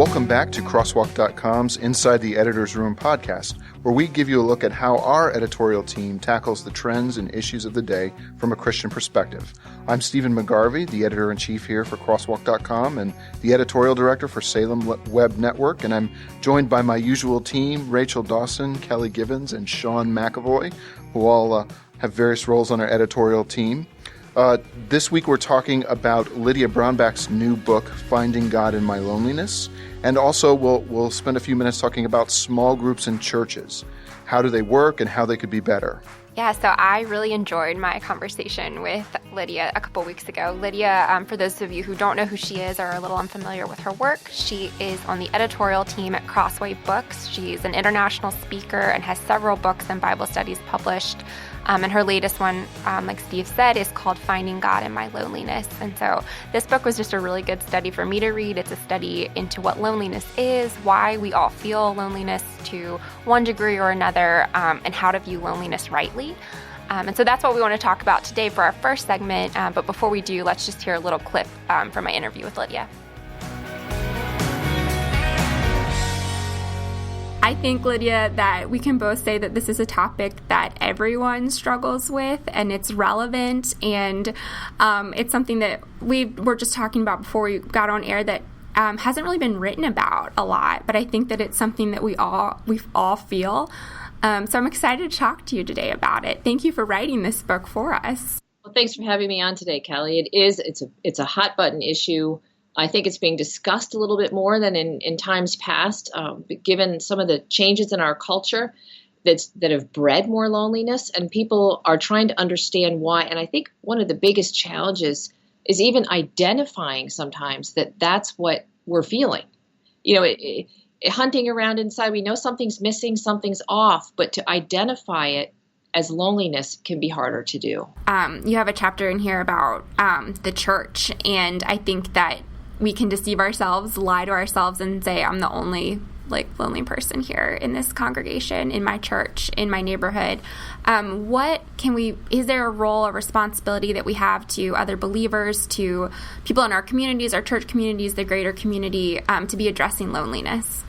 Welcome back to Crosswalk.com's Inside the Editor's Room podcast, where we give you a look at how our editorial team tackles the trends and issues of the day from a Christian perspective. I'm Stephen McGarvey, the editor-in-chief here for Crosswalk.com and the editorial director for Salem Web Network, and I'm joined by my usual team, Rachel Dawson, Kelly Gibbons, and Sean McAvoy, who all have various roles on our editorial team. This week we're talking about Lydia Brownback's new book, Finding God in My Loneliness, and also we'll spend a few minutes talking about small groups in churches. How do they work and how they could be better? Yeah, so I really enjoyed my conversation with Lydia a couple weeks ago. Lydia, for those of you who don't know who she is or are a little unfamiliar with her work, she is on the editorial team at Crossway Books. She's an international speaker and has several books and Bible studies published. And her latest one, like Steve said, is called Finding God in My Loneliness. And so this book was just a really good study for me to read. It's a study into what loneliness is, why we all feel loneliness to one degree or another, and how to view loneliness rightly. And so that's what we want to talk about today for our first segment. But before we do, let's just hear a little clip from my interview with Lydia. I think, Lydia, that we can both say that this is a topic that everyone struggles with, and it's relevant, and it's something that we were just talking about before we got on air that hasn't really been written about a lot, but I think that it's something that we all feel. So I'm excited to talk to you today about it. Thank you for writing this book for us. Well, thanks for having me on today, Kelly. It's a hot button issue. I think it's being discussed a little bit more than in times past, given some of the changes in our culture that have bred more loneliness, and people are trying to understand why. And I think one of the biggest challenges is even identifying sometimes that that's what we're feeling. You know, hunting around inside, we know something's missing, something's off, but to identify it as loneliness can be harder to do. You have a chapter in here about the church, and I think that we can deceive ourselves, lie to ourselves, and say, I'm the only lonely person here in this congregation, in my church, in my neighborhood. Is there a role or responsibility that we have to other believers, to people in our communities, our church communities, the greater community, to be addressing loneliness?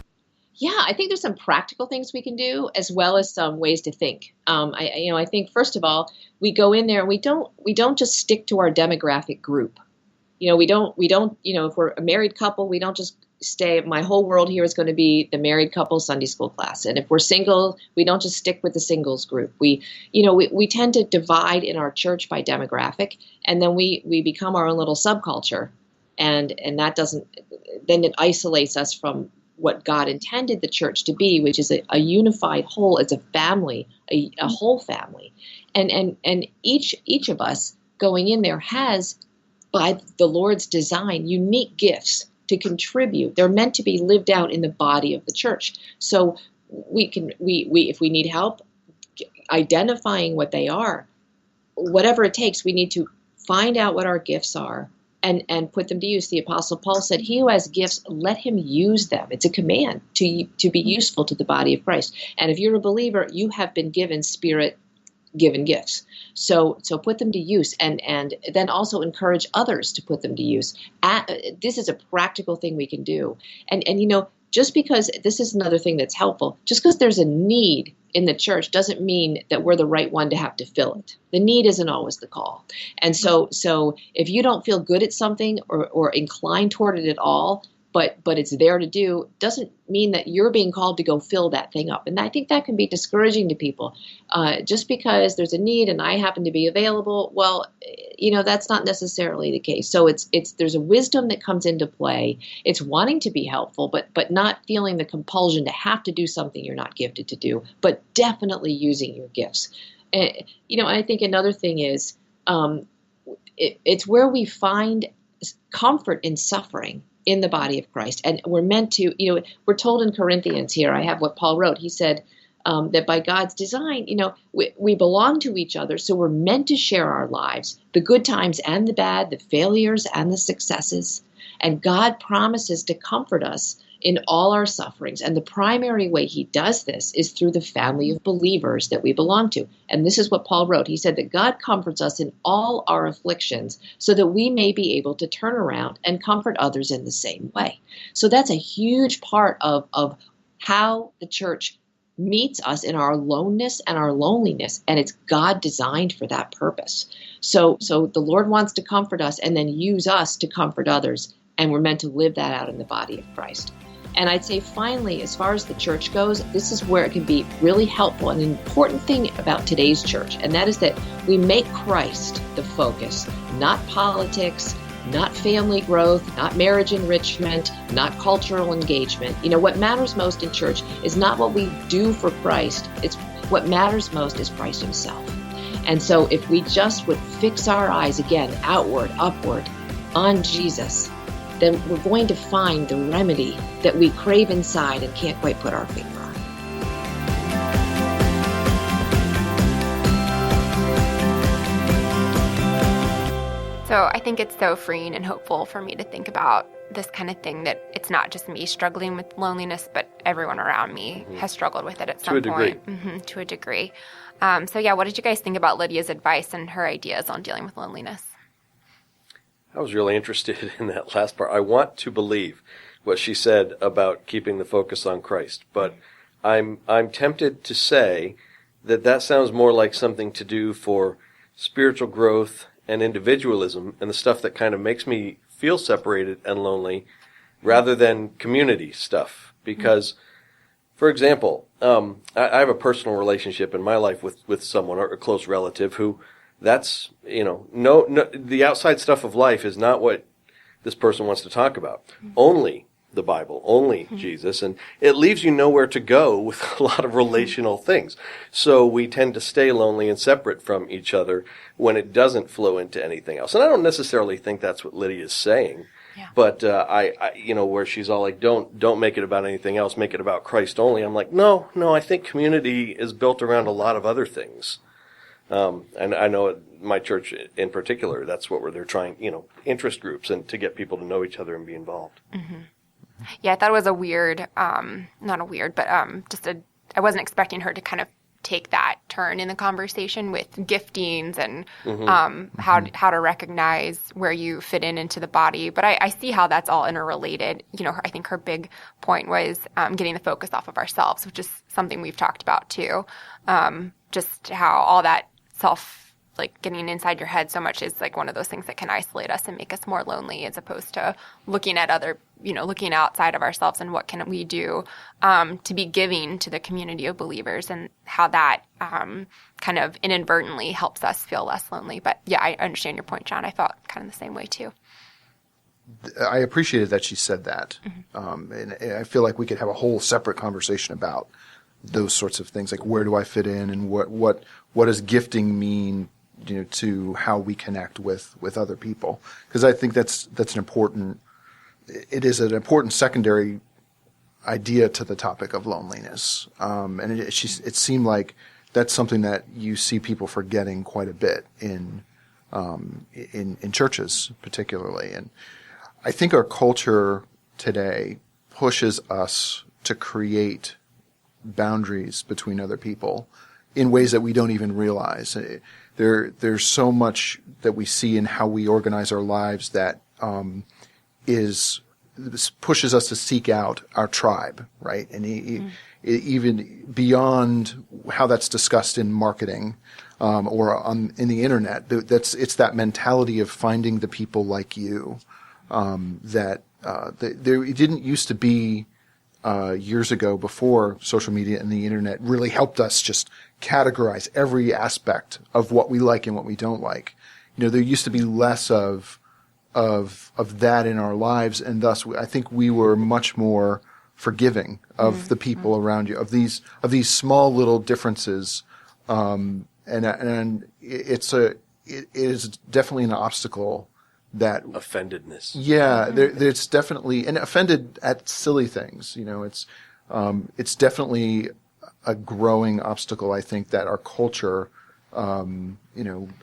Yeah, I think there's some practical things we can do, as well as some ways to think. I think first of all, we go in there and we don't just stick to our demographic group. You know, we don't, if we're a married couple, we don't just stay, my whole world here is going to be the married couple Sunday school class. And if we're single, we don't just stick with the singles group. We tend to divide in our church by demographic, and then we become our own little subculture. And that then it isolates us from what God intended the church to be, which is a unified whole. It's a family, a whole family. And each of us going in there has, by the Lord's design, unique gifts to contribute. They're meant to be lived out in the body of the church. So we if we need help identifying what they are, whatever it takes, we need to find out what our gifts are and put them to use. The Apostle Paul said, he who has gifts, let him use them. It's a command to be useful to the body of Christ. And if you're a believer, you have been given Spirit-given gifts. So put them to use, and then also encourage others to put them to use. This is a practical thing we can do. And just because, this is another thing that's helpful, just because there's a need in the church doesn't mean that we're the right one to have to fill it. The need isn't always the call. And so if you don't feel good at something or inclined toward it at all, but it's there to do, doesn't mean that you're being called to go fill that thing up. And I think that can be discouraging to people. Just because there's a need and I happen to be available, well, that's not necessarily the case. So there's a wisdom that comes into play. It's wanting to be helpful, but not feeling the compulsion to have to do something you're not gifted to do, but definitely using your gifts. I think another thing is it's where we find comfort in suffering in the body of Christ. And we're meant to, we're told in Corinthians here, I have what Paul wrote. He said that by God's design, we belong to each other. So we're meant to share our lives, the good times and the bad, the failures and the successes. And God promises to comfort us in all our sufferings. And the primary way he does this is through the family of believers that we belong to. And this is what Paul wrote. He said that God comforts us in all our afflictions so that we may be able to turn around and comfort others in the same way. So that's a huge part of how the church meets us in our aloneness and our loneliness, and it's God designed for that purpose. So the Lord wants to comfort us and then use us to comfort others, and we're meant to live that out in the body of Christ. And I'd say finally, as far as the church goes, this is where it can be really helpful. An important thing about today's church, and that is that we make Christ the focus, not politics, not family growth, not marriage enrichment, not cultural engagement. What matters most in church is not what we do for Christ. It's what matters most is Christ himself. And so if we just would fix our eyes again, outward, upward, on Jesus, then we're going to find the remedy that we crave inside and can't quite put our finger on. So I think it's so freeing and hopeful for me to think about this kind of thing, that it's not just me struggling with loneliness, but everyone around me has struggled with it at some point. To a degree. So what did you guys think about Lydia's advice and her ideas on dealing with loneliness? I was really interested in that last part. I want to believe what she said about keeping the focus on Christ, but I'm tempted to say that sounds more like something to do for spiritual growth and individualism and the stuff that kind of makes me feel separated and lonely, rather than community stuff. Because, for example, I have a personal relationship in my life with someone, or a close relative, who that's, no, the outside stuff of life is not what this person wants to talk about. Only the Bible, only Jesus, and it leaves you nowhere to go with a lot of relational things. So we tend to stay lonely and separate from each other when it doesn't flow into anything else. And I don't necessarily think that's what Lydia is saying, but I where she's all like, don't make it about anything else, make it about Christ only. I'm like, no, I think community is built around a lot of other things. And I know at my church in particular, that's what they're trying, interest groups, and to get people to know each other and be involved. Mm-hmm. Yeah, I thought it was a weird, not a weird, but I wasn't expecting her to kind of take that turn in the conversation with giftings and how to recognize where you fit into the body. But I see how that's all interrelated. I think her big point was getting the focus off of ourselves, which is something we've talked about too. Just how all that getting inside your head so much is like one of those things that can isolate us and make us more lonely, as opposed to looking at other, looking outside of ourselves and what can we do to be giving to the community of believers, and how that kind of inadvertently helps us feel less lonely. But yeah, I understand your point, John. I felt kind of the same way too. I appreciated that she said that. And I feel like we could have a whole separate conversation about those sorts of things, like where do I fit in, and what does gifting mean, to how we connect with other people? Because I think that's an important. It is an important secondary idea to the topic of loneliness, and it seemed like that's something that you see people forgetting quite a bit in churches, particularly. And I think our culture today pushes us to create boundaries between other people in ways that we don't even realize. There's so much that we see in how we organize our lives that this pushes us to seek out our tribe, right? And even beyond how that's discussed in marketing or in the internet, it's that mentality of finding the people like you that it didn't used to be. Years ago, before social media and the internet really helped us just categorize every aspect of what we like and what we don't like. There used to be less of that in our lives, and thus I think we were much more forgiving of the people around you, of these small little differences, and it is definitely an obstacle. That offendedness. Yeah, there's definitely, and offended at silly things. It's definitely a growing obstacle. I think that our culture,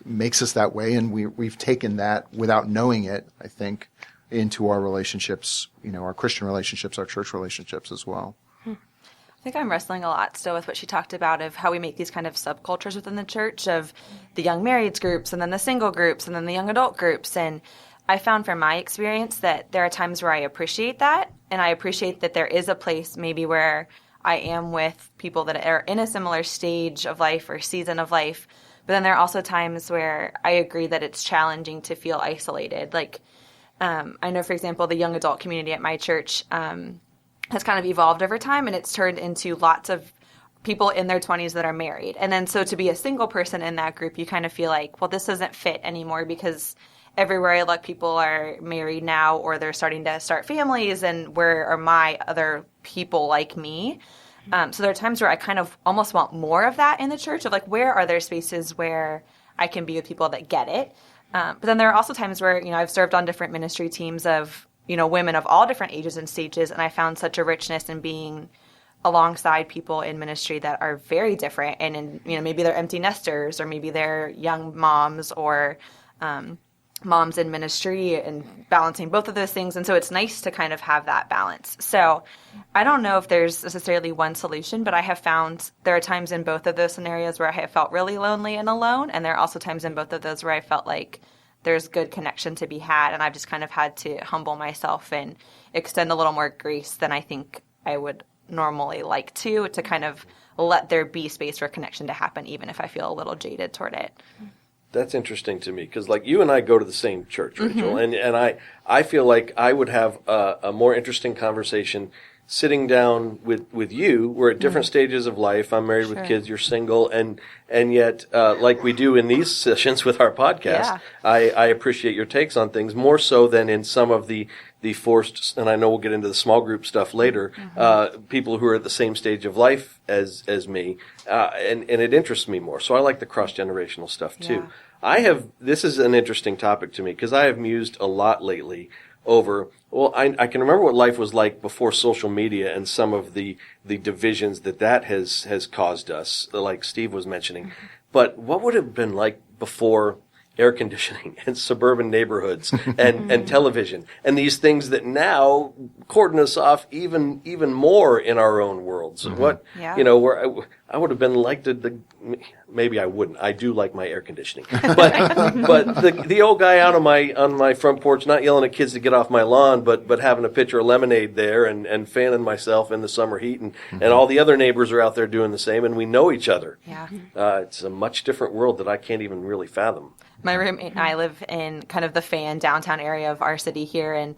makes us that way, and we've taken that without knowing it. I think into our relationships, our Christian relationships, our church relationships as well. I think I'm wrestling a lot still with what she talked about of how we make these kind of subcultures within the church of the young marrieds groups and then the single groups and then the young adult groups. And I found from my experience that there are times where I appreciate that, and I appreciate that there is a place maybe where I am with people that are in a similar stage of life or season of life. But then there are also times where I agree that it's challenging to feel isolated. Like I know, for example, the young adult community at my church has kind of evolved over time, and it's turned into lots of people in their 20s that are married. And then so to be a single person in that group, you kind of feel like, well, this doesn't fit anymore because everywhere I look, people are married now or they're starting to start families, and where are my other people like me? So there are times where I kind of almost want more of that in the church of like, where are there spaces where I can be with people that get it? But then there are also times where, I've served on different ministry teams of women of all different ages and stages, and I found such a richness in being alongside people in ministry that are very different, and in maybe they're empty nesters, or maybe they're young moms, or moms in ministry, and balancing both of those things. And so it's nice to kind of have that balance. So I don't know if there's necessarily one solution, but I have found there are times in both of those scenarios where I have felt really lonely and alone, and there are also times in both of those where I felt like there's good connection to be had, and I've just kind of had to humble myself and extend a little more grace than I think I would normally like to kind of let there be space for connection to happen, even if I feel a little jaded toward it. That's interesting to me because, like, you and I go to the same church, Rachel, and I feel like I would have a more interesting conversation sitting down with you. We're at different stages of life. I'm married with kids. You're single, and yet, like we do in these sessions with our podcast, I appreciate your takes on things more so than in some of the forced. And I know we'll get into the small group stuff later. People who are at the same stage of life as me, and it interests me more. So I like the cross-generational stuff too. This is an interesting topic to me because I have mused a lot lately over, well, I can remember what life was like before social media and some of the divisions that has caused us, like Steve was mentioning. But what would it have been like before air conditioning and suburban neighborhoods and television and these things that now cordon us off even more in our own worlds? What, where I would have been like maybe I wouldn't. I do like my air conditioning, but the old guy out on my front porch, not yelling at kids to get off my lawn, but having a pitcher of lemonade there and fanning myself in the summer heat, and all the other neighbors are out there doing the same, and we know each other. It's a much different world that I can't even really fathom. My roommate and I live in kind of the fan downtown area of our city here, and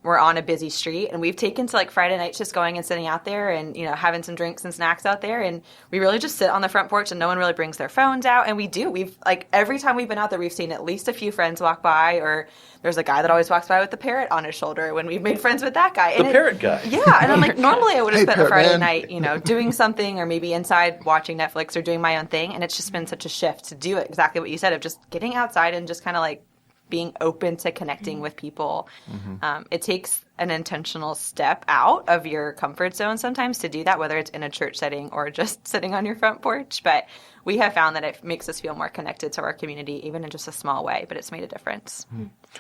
we're on a busy street, and we've taken to like Friday nights just going and sitting out there and, having some drinks and snacks out there, and we really just sit on the front porch and no one really brings their phones out, and we've like every time we've been out there, we've seen at least a few friends walk by, or there's a guy that always walks by with the parrot on his shoulder when we've made friends with that guy. And parrot guy. Yeah, and I'm like, normally I would have spent a Friday night, doing something, or maybe inside watching Netflix or doing my own thing, and it's just been such a shift to do exactly what you said of just getting outside and just kind of like being open to connecting with people. It takes an intentional step out of your comfort zone sometimes to do that, whether it's in a church setting or just sitting on your front porch. But we have found that it makes us feel more connected to our community, even in just a small way, but it's made a difference.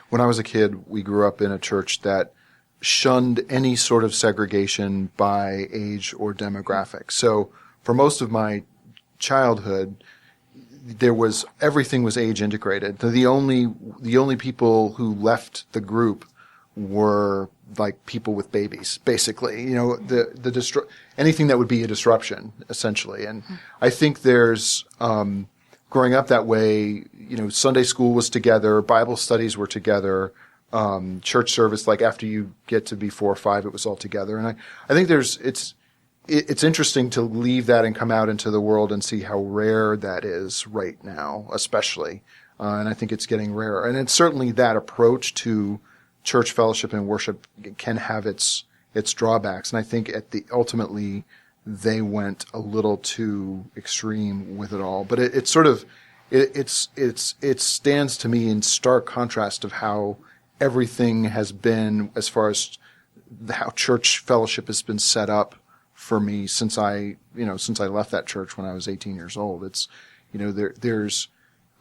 When I was a kid, we grew up in a church that shunned any sort of segregation by age or demographic. So for most of my childhood, everything was age integrated. The only people who left the group were like people with babies, basically. Anything that would be a disruption, essentially. And I think there's growing up that way. Sunday school was together, Bible studies were together, church service. Like after you get to be 4 or 5, it was all together. And I think it's interesting to leave that and come out into the world and see how rare that is right now, especially. And I think it's getting rarer. And it's certainly that approach to church fellowship and worship can have its drawbacks. And I think ultimately they went a little too extreme with it all. But it stands to me in stark contrast of how everything has been as far as how church fellowship has been set up for me since I left that church when I was 18 years old. It's, there's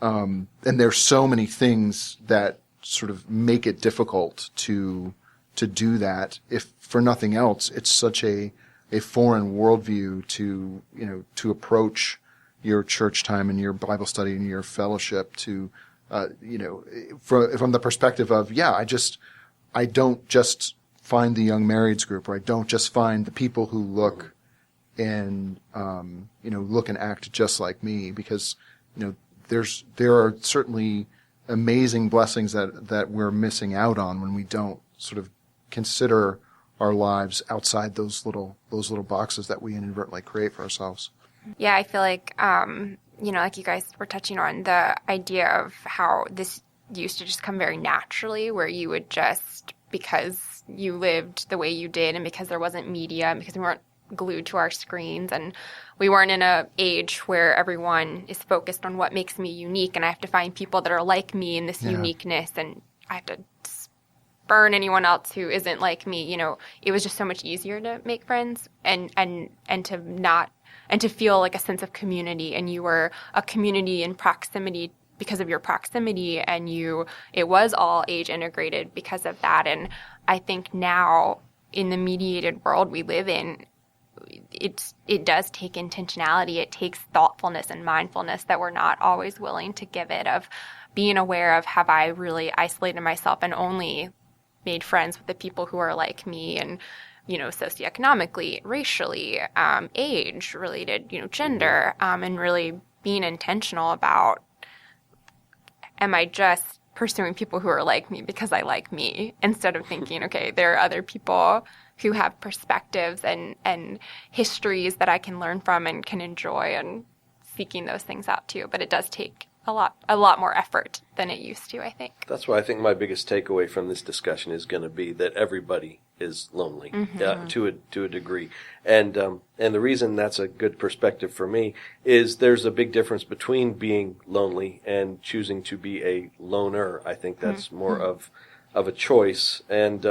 so many things that sort of make it difficult to do that. If for nothing else, it's such a foreign worldview to approach your church time and your Bible study and your fellowship from the perspective of, I don't just find the young marrieds group, or I don't just find the people who look and look and act just like me, because there are certainly amazing blessings that we're missing out on when we don't sort of consider our lives outside those little boxes that we inadvertently create for ourselves. Yeah, I feel like like you guys were touching on, the idea of how this used to just come very naturally, where you would just, because you lived the way you did and because there wasn't media and because we weren't glued to our screens and we weren't in an age where everyone is focused on what makes me unique and I have to find people that are like me in this uniqueness and I have to burn anyone else who isn't like me. It was just so much easier to make friends and to feel like a sense of community, and you were a community in proximity because of your proximity, and it was all age integrated because of that. And I think now in the mediated world we live in, it does take intentionality. It takes thoughtfulness and mindfulness that we're not always willing to give it, of being aware of, have I really isolated myself and only made friends with the people who are like me, and socioeconomically, racially, age related, gender, and really being intentional about, am I just pursuing people who are like me because I like me, instead of thinking, okay, there are other people who have perspectives and histories that I can learn from and can enjoy, and seeking those things out too. But it does take a lot more effort than it used to, I think. That's why I think my biggest takeaway from this discussion is going to be that everybody is lonely, to a degree, and the reason that's a good perspective for me is there's a big difference between being lonely and choosing to be a loner. I think that's more of a choice, and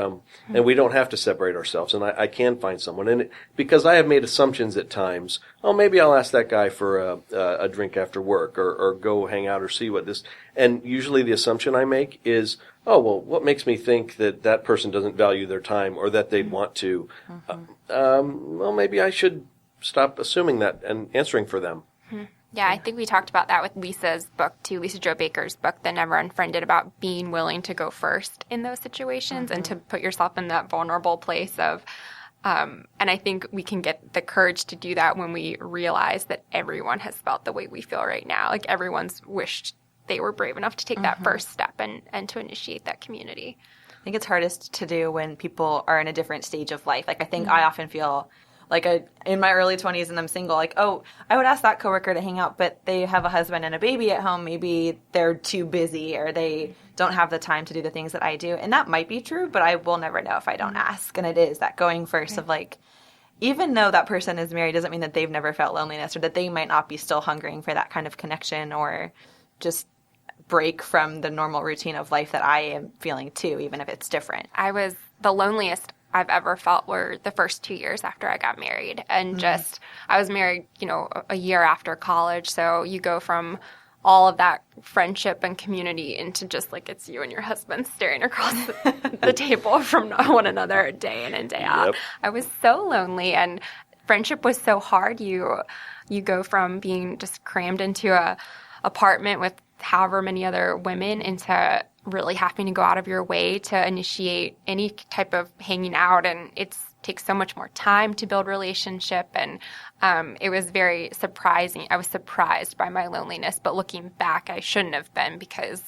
we don't have to separate ourselves, and I can find someone, and because I have made assumptions at times. Oh, maybe I'll ask that guy for a drink after work, or go hang out, or see what this. And usually the assumption I make is, oh, well, what makes me think that person doesn't value their time, or that they'd want to? Well, maybe I should stop assuming that and answering for them. Yeah, I think we talked about that with Lisa's book too, Lisa Jo Baker's book, The Never Unfriended, about being willing to go first in those situations and to put yourself in that vulnerable place of, and I think we can get the courage to do that when we realize that everyone has felt the way we feel right now. Like everyone's wished they were brave enough to take that first step and to initiate that community. I think it's hardest to do when people are in a different stage of life. Like I think I often feel like in my early 20s and I'm single, like, oh, I would ask that coworker to hang out, but they have a husband and a baby at home. Maybe they're too busy or they don't have the time to do the things that I do. And that might be true, but I will never know if I don't ask. And it is that going first of like, even though that person is married doesn't mean that they've never felt loneliness or that they might not be still hungering for that kind of connection or just break from the normal routine of life that I am feeling too, even if it's different. I was the loneliest I've ever felt were the first 2 years after I got married. And I was married, a year after college. So you go from all of that friendship and community into just like it's you and your husband staring across the table from one another day in and day out. Yep. I was so lonely, and friendship was so hard. You go from being just crammed into a apartment with however many other women into really having to go out of your way to initiate any type of hanging out, and it takes so much more time to build relationship, and it was very surprising. I was surprised by my loneliness, but looking back, I shouldn't have been, because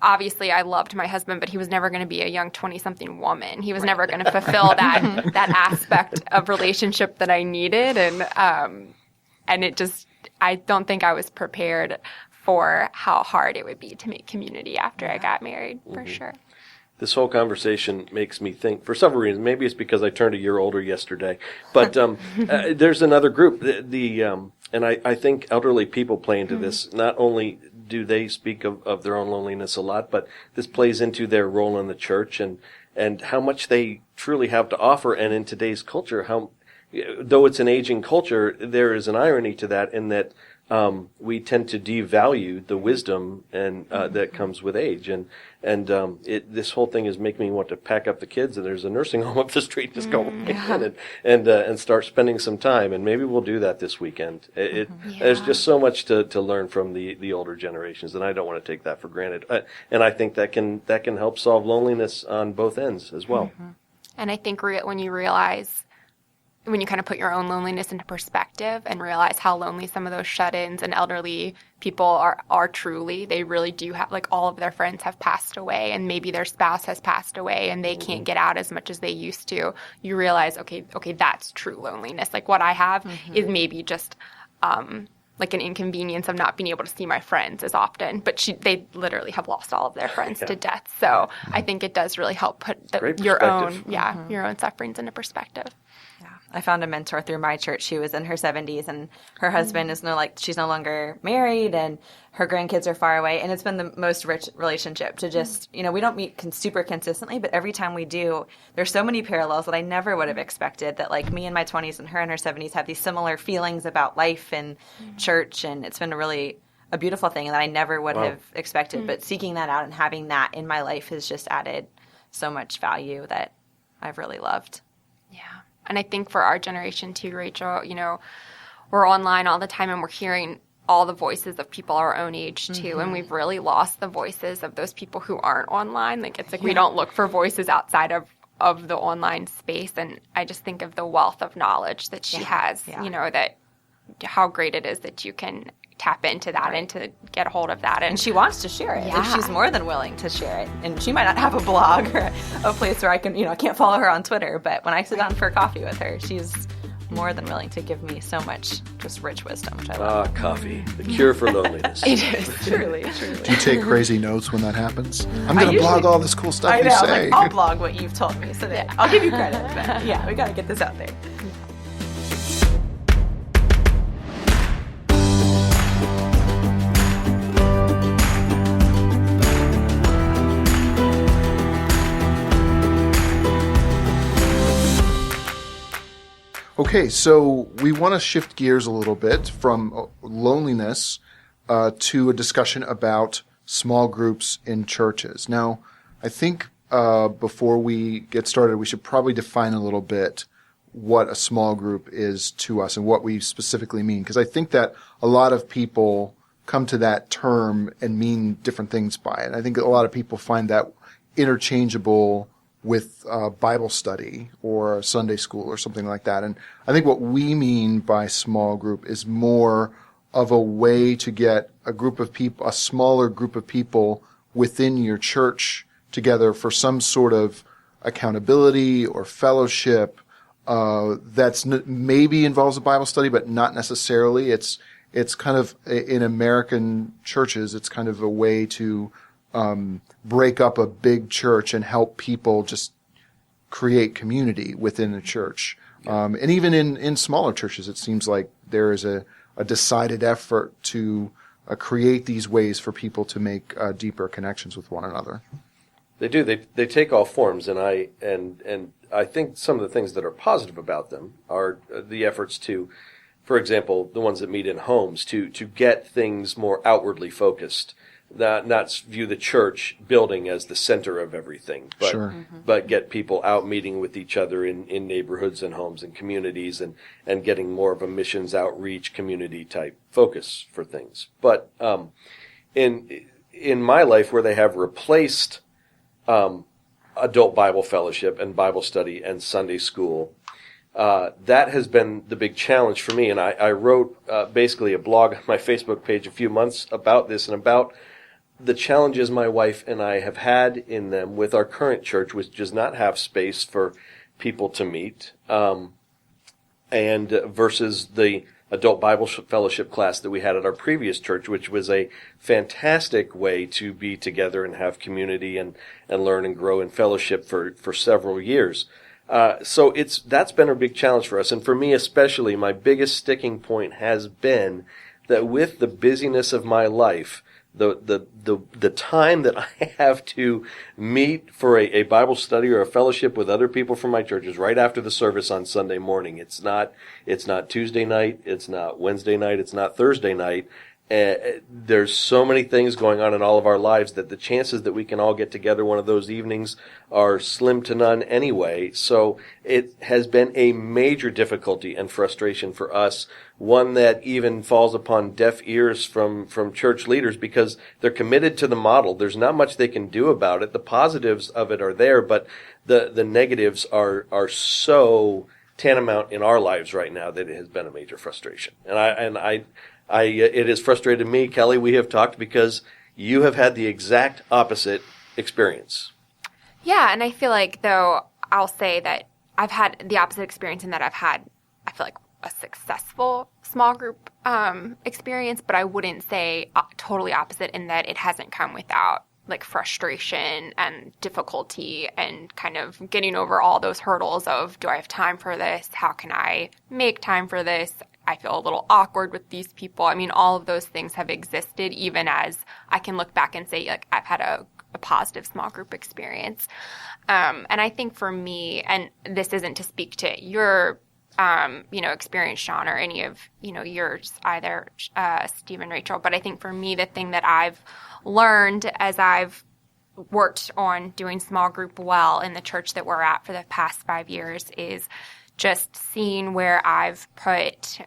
obviously I loved my husband, but he was never going to be a young 20-something woman. He was never going to fulfill that aspect of relationship that I needed, and it just, I don't think I was prepared for how hard it would be to make community after I got married, for sure. This whole conversation makes me think, for several reasons. Maybe it's because I turned a year older yesterday, but there's another group. And I think elderly people play into this. Not only do they speak of their own loneliness a lot, but this plays into their role in the church and how much they truly have to offer. And in today's culture, though it's an aging culture, there is an irony to that, in that we tend to devalue the wisdom and that comes with age. And this whole thing is making me want to pack up the kids, and there's a nursing home up the street, just go in and start spending some time. And maybe we'll do that this weekend. There's just so much to learn from the older generations, and I don't want to take that for granted. And I think that can help solve loneliness on both ends as well. And I think when you kind of put your own loneliness into perspective and realize how lonely some of those shut-ins and elderly people are truly, they really do have, like, all of their friends have passed away, and maybe their spouse has passed away and they can't get out as much as they used to. You realize, okay, that's true loneliness. Like, what I have is maybe just like an inconvenience of not being able to see my friends as often, but they literally have lost all of their friends to death. So I think it does really help put your own sufferings into perspective. I found a mentor through my church. She was in her 70s, and her husband is she's no longer married, and her grandkids are far away. And it's been the most rich relationship to just, we don't meet super consistently, but every time we do, there's so many parallels that I never would have expected, that like me in my 20s and her in her 70s have these similar feelings about life and church. And it's been a beautiful thing that I never would have expected. But seeking that out and having that in my life has just added so much value that I've really loved. Yeah. And I think for our generation too, Rachel, we're online all the time and we're hearing all the voices of people our own age too. And we've really lost the voices of those people who aren't online. Like, it's like we don't look for voices outside of the online space. And I just think of the wealth of knowledge that she has, that how great it is that you can tap into that and to get a hold of that. And she wants to share it. Like, she's more than willing to share it. And she might not have a blog or a place where I can, I can't follow her on Twitter, but when I sit down for coffee with her, she's more than willing to give me so much just rich wisdom, which I love. Coffee, the cure for loneliness. It is, truly. Do you take crazy notes when that happens? I'm going to blog all this cool stuff you say. I'll blog what you've told me, so that I'll give you credit. But we got to get this out there. Okay, so we want to shift gears a little bit from loneliness to a discussion about small groups in churches. Now, I think before we get started, we should probably define a little bit what a small group is to us and what we specifically mean, because I think that a lot of people come to that term and mean different things by it. I think a lot of people find that interchangeable with Bible study or Sunday school or something like that. And I think what we mean by small group is more of a way to get a smaller group of people within your church together for some sort of accountability or fellowship that's maybe involves a Bible study, but not necessarily. It's kind of, in American churches, it's kind of a way to break up a big church and help people just create community within the church. And even in smaller churches, it seems like there is a decided effort to create these ways for people to make deeper connections with one another. They do. They take all forms, and I think some of the things that are positive about them are the efforts to, for example, the ones that meet in homes, to get things more outwardly focused. Not view the church building as the center of everything, but but get people out meeting with each other in neighborhoods and homes and communities, and getting more of a missions outreach community type focus for things. But in my life, where they have replaced adult Bible fellowship and Bible study and Sunday school, that has been the big challenge for me. And I wrote basically a blog on my Facebook page a few months about this and about the challenges my wife and I have had in them with our current church, which does not have space for people to meet, and versus the adult Bible fellowship class that we had at our previous church, which was a fantastic way to be together and have community and learn and grow in fellowship for several years. So that's been a big challenge for us. And for me especially, my biggest sticking point has been that with the busyness of my life, the time that I have to meet for a Bible study or a fellowship with other people from my church is right after the service on Sunday morning. It's not Tuesday night. It's not Wednesday night. It's not Thursday night. There's so many things going on in all of our lives that the chances that we can all get together one of those evenings are slim to none anyway. So it has been a major difficulty and frustration for us, one that even falls upon deaf ears from church leaders because they're committed to the model. There's not much they can do about it. The positives of it are there, but the negatives are so tantamount in our lives right now that it has been a major frustration. It has frustrated me, Kelly. We have talked because you have had the exact opposite experience. Yeah, and I feel like, though, I'll say that I've had the opposite experience in that I've had, I feel like, a successful small group experience, but I wouldn't say totally opposite in that it hasn't come without like frustration and difficulty and kind of getting over all those hurdles of, do I have time for this? How can I make time for this? I feel a little awkward with these people. I mean, all of those things have existed, even as I can look back and say, like, I've had a positive small group experience. And I think for me, and this isn't to speak to your, experience, Sean, or any of, yours either, Steve and Rachel, but I think for me, the thing that I've learned as I've worked on doing small group well in the church that we're at for the past 5 years is just seeing where I've put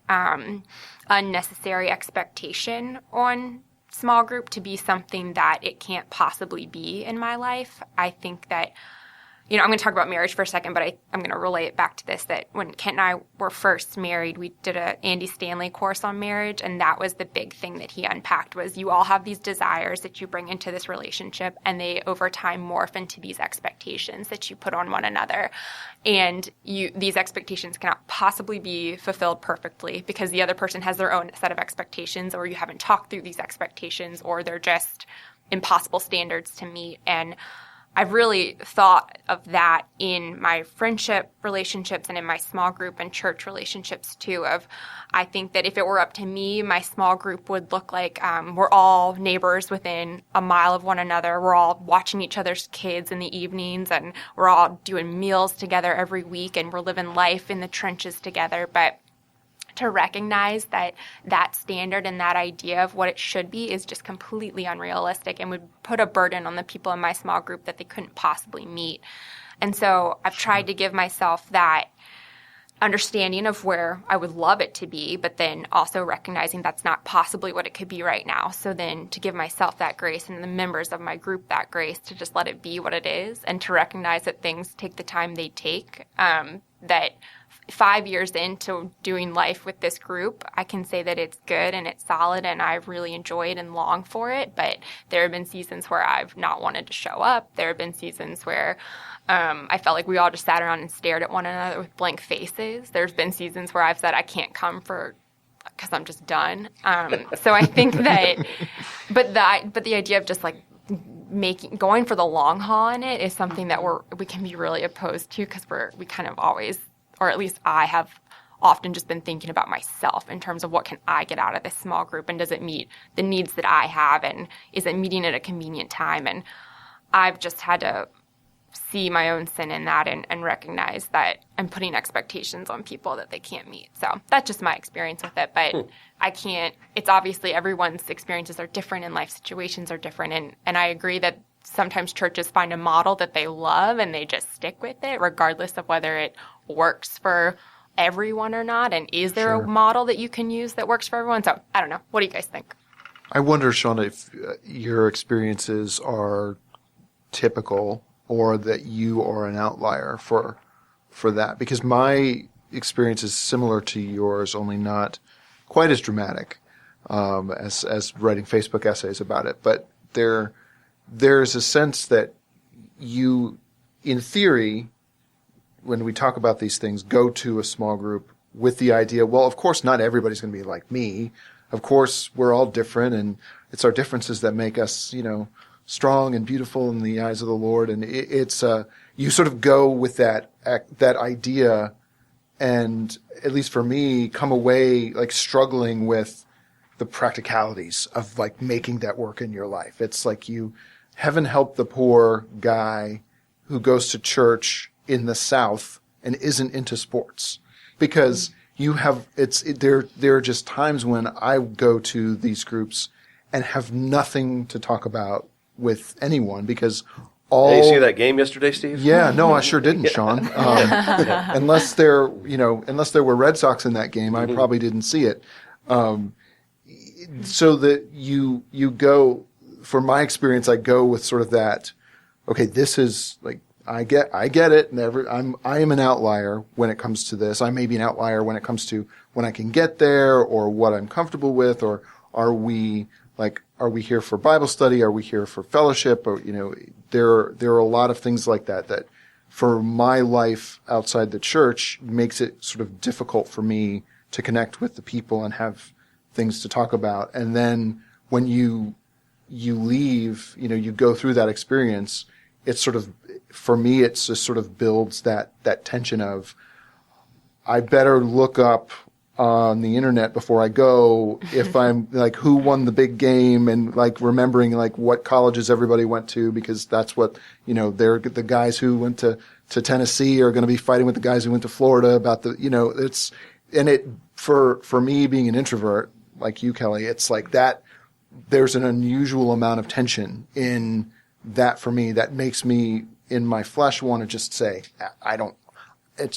unnecessary expectation on small group to be something that it can't possibly be in my life. I think that, I'm going to talk about marriage for a second, but I'm going to relate it back to this, that when Kent and I were first married, we did a Andy Stanley course on marriage, and that was the big thing that he unpacked was you all have these desires that you bring into this relationship, and they over time morph into these expectations that you put on one another. And these expectations cannot possibly be fulfilled perfectly because the other person has their own set of expectations, or you haven't talked through these expectations, or they're just impossible standards to meet. And I've really thought of that in my friendship relationships and in my small group and church relationships too. I think that if it were up to me, my small group would look like we're all neighbors within a mile of one another. We're all watching each other's kids in the evenings, and we're all doing meals together every week, and we're living life in the trenches together. But to recognize that standard and that idea of what it should be is just completely unrealistic and would put a burden on the people in my small group that they couldn't possibly meet. And so I've tried to give myself that understanding of where I would love it to be, but then also recognizing that's not possibly what it could be right now. So then to give myself that grace and the members of my group that grace to just let it be what it is and to recognize that things take the time they take, that 5 years into doing life with this group, I can say that it's good and it's solid and I've really enjoyed and longed for it. But there have been seasons where I've not wanted to show up. There have been seasons where I felt like we all just sat around and stared at one another with blank faces. There's been seasons where I've said I can't come because I'm just done. So I think that, but the idea of just like going for the long haul in it is something that we can be really opposed to because we kind of always, or at least I have often just been thinking about myself in terms of what can I get out of this small group and does it meet the needs that I have and is it meeting at a convenient time? And I've just had to see my own sin in that and recognize that I'm putting expectations on people that they can't meet. So that's just my experience with it. But I can't, it's obviously everyone's experiences are different and life situations are different. And I agree that sometimes churches find a model that they love and they just stick with it regardless of whether it works for everyone or not. And is there a model that you can use that works for everyone? So I don't know. What do you guys think? I wonder, Sean, if your experiences are typical or that you are an outlier for that. Because my experience is similar to yours, only not quite as dramatic as writing Facebook essays about it. But there's a sense that you, in theory, when we talk about these things, go to a small group with the idea, well, of course, not everybody's going to be like me. Of course, we're all different, and it's our differences that make us, strong and beautiful in the eyes of the Lord. And it's you sort of go with that idea, and at least for me, come away like struggling with the practicalities of like making that work in your life. It's like heaven help the poor guy who goes to church in the South and isn't into sports, because there are just times when I go to these groups and have nothing to talk about with anyone because Did you see that game yesterday, Steve? Yeah, no, I sure didn't, Sean. Unless there were Red Sox in that game, I probably didn't see it. So that you go, for my experience, I go with sort of that, okay, this is like, I get it. I am an outlier when it comes to this. I may be an outlier when it comes to when I can get there or what I'm comfortable with, or are we here for Bible study? Are we here for fellowship? Or, there are a lot of things like that for my life outside the church makes it sort of difficult for me to connect with the people and have things to talk about. And then when you leave, you go through that experience, it's sort of, for me, it's just sort of builds that tension of, I better look up on the internet before I go if I'm like who won the big game, and like remembering like what colleges everybody went to, because that's what, they're the guys who went to Tennessee are going to be fighting with the guys who went to Florida about for me being an introvert like you, Kelly, it's like that there's an unusual amount of tension in that for me that makes me in my flesh want to just say,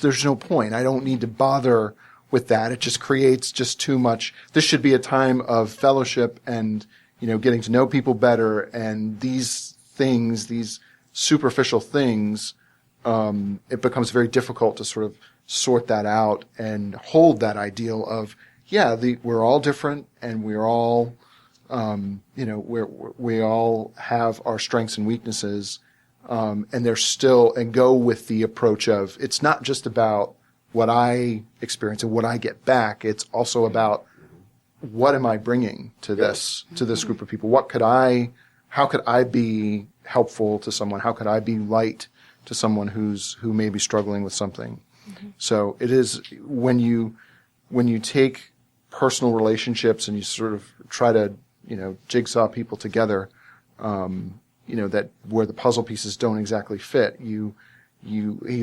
there's no point. I don't need to bother with that. It just creates just too much. This should be a time of fellowship and, getting to know people better. And these things, these superficial things, it becomes very difficult to sort of sort that out and hold that ideal of, we're all different and we're all, we all have our strengths and weaknesses. And go with the approach of, it's not just about what I experience and what I get back. It's also about what am I bringing to this group of people? How could I be helpful to someone? How could I be light to someone who may be struggling with something? Mm-hmm. So it is when you take personal relationships and you sort of try to, jigsaw people together, that where the puzzle pieces don't exactly fit, you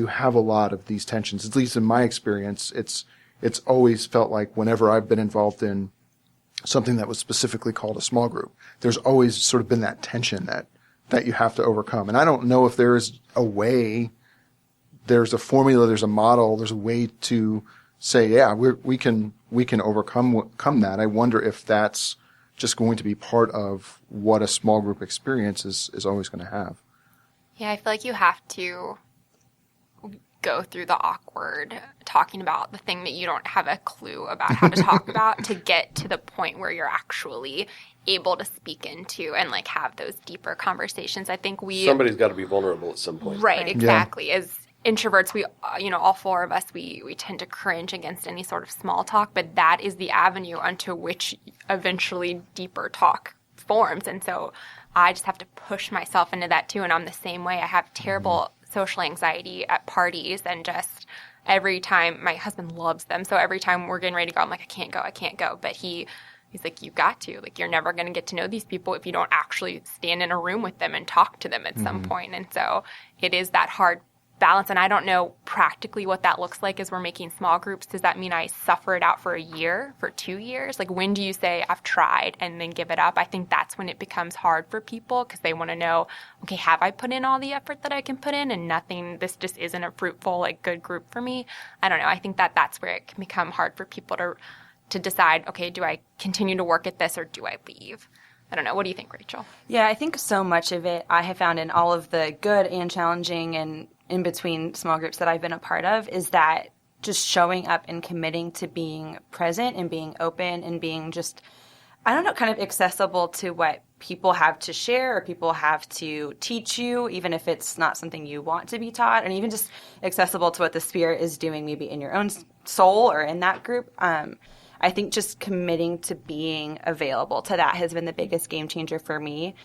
have a lot of these tensions. At least in my experience, it's always felt like whenever I've been involved in something that was specifically called a small group, there's always sort of been that tension that you have to overcome. And I don't know if there is a way, there's a formula, there's a model, there's a way to say, we can overcome that. I wonder if that's just going to be part of what a small group experience is always going to have. Yeah, I feel like you have to go through the awkward talking about the thing that you don't have a clue about how to talk about to get to the point where you're actually able to speak into and like have those deeper conversations. I think somebody's got to be vulnerable at some point. Right, exactly. Yeah. As introverts, we, all four of us, we tend to cringe against any sort of small talk, but that is the avenue unto which eventually deeper talk forms. And so I just have to push myself into that too. And I'm the same way. I have terrible social anxiety at parties, and just every time, my husband loves them. So every time we're getting ready to go, I'm like, I can't go. But he's like, you got to. Like, you're never going to get to know these people if you don't actually stand in a room with them and talk to them at some point. And so it is that hard balance. And I don't know practically what that looks like as we're making small groups. Does that mean I suffer it out for a year, for 2 years? Like, when do you say I've tried and then give it up? I think that's when it becomes hard for people, because they want to know, okay, have I put in all the effort that I can put in and this just isn't a fruitful, like, good group for me? I don't know. I think that's where it can become hard for people to decide, okay, do I continue to work at this or do I leave? I don't know. What do you think, Rachel? Yeah, I think so much of it I have found in all of the good and challenging and in between small groups that I've been a part of is that just showing up and committing to being present and being open and being just, kind of accessible to what people have to share or people have to teach you, even if it's not something you want to be taught, and even just accessible to what the Spirit is doing maybe in your own soul or in that group. I think just committing to being available to that has been the biggest game changer for me.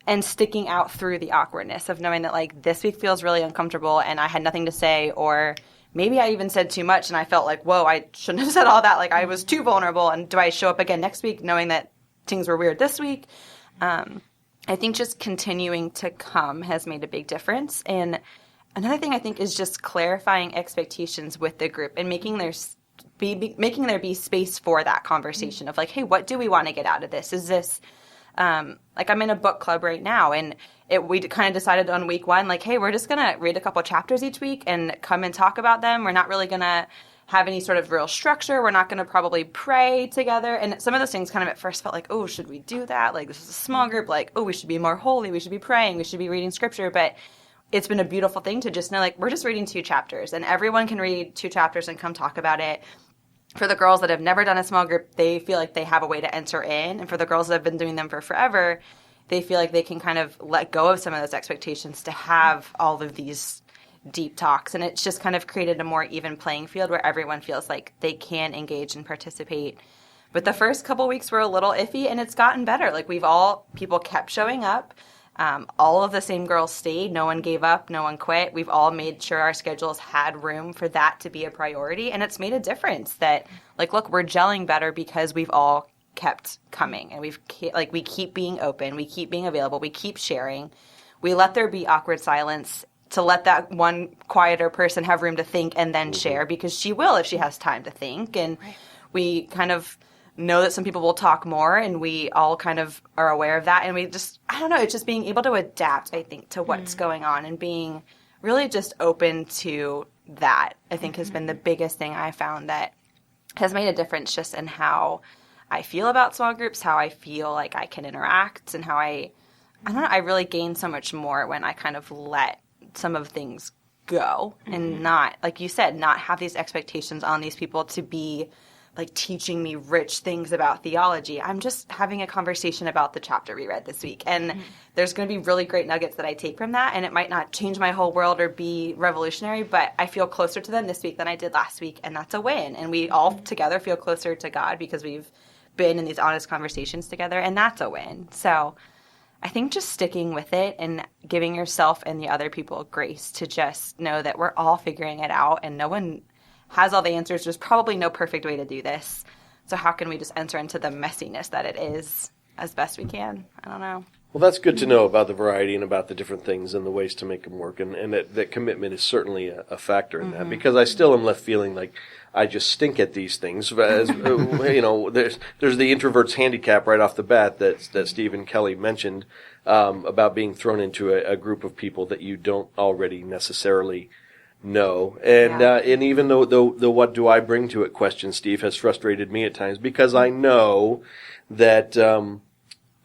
And sticking out through the awkwardness of knowing that, like, this week feels really uncomfortable and I had nothing to say, or maybe I even said too much and I felt like, whoa, I shouldn't have said all that. Like I was too vulnerable. And do I show up again next week knowing that things were weird this week? I think just continuing to come has made a big difference. And another thing I think is just clarifying expectations with the group and making there be space for that conversation of like, hey, what do we want to get out of this? Is this like I'm in a book club right now, and we kind of decided on week 1, like, hey, we're just going to read a couple chapters each week and come and talk about them. We're not really going to have any sort of real structure. We're not going to probably pray together. And some of those things kind of at first felt like, oh, should we do that? Like, this is a small group. Like, oh, we should be more holy. We should be praying. We should be reading scripture. But it's been a beautiful thing to just know, like, we're just reading 2 chapters. And everyone can read 2 chapters and come talk about it. For the girls that have never done a small group, they feel like they have a way to enter in. And for the girls that have been doing them for forever, they feel like they can kind of let go of some of those expectations to have all of these deep talks. And it's just kind of created a more even playing field where everyone feels like they can engage and participate. But the first couple weeks were a little iffy, and it's gotten better. Like people kept showing up. All of the same girls stayed. No one gave up. No one quit. We've all made sure our schedules had room for that to be a priority. And it's made a difference that, like, look, we're gelling better because we've all kept coming. And we keep being open. We keep being available. We keep sharing. We let there be awkward silence to let that one quieter person have room to think and then share, because she will if she has time to think. And we kind of know that some people will talk more, and we all kind of are aware of that. And we just, I don't know, it's just being able to adapt, I think, to what's going on and being really just open to that, I think, has been the biggest thing I found that has made a difference just in how I feel about small groups, how I feel like I can interact, and how I don't know, I really gain so much more when I kind of let some of things go and not, like you said, not have these expectations on these people to be like teaching me rich things about theology. I'm just having a conversation about the chapter we read this week. And there's going to be really great nuggets that I take from that. And it might not change my whole world or be revolutionary, but I feel closer to them this week than I did last week. And that's a win. And we all together feel closer to God because we've been in these honest conversations together. And that's a win. So I think just sticking with it and giving yourself and the other people grace to just know that we're all figuring it out and no one has all the answers. There's probably no perfect way to do this. So how can we just enter into the messiness that it is as best we can? I don't know. Well, that's good to know about the variety and about the different things and the ways to make them work. And that commitment is certainly a factor in that, because I still am left feeling like I just stink at these things. As, there's the introvert's handicap right off the bat that Steve and Kelly mentioned about being thrown into a group of people that you don't already necessarily know. And even though the what do I bring to it question, Steve, has frustrated me at times, because I know that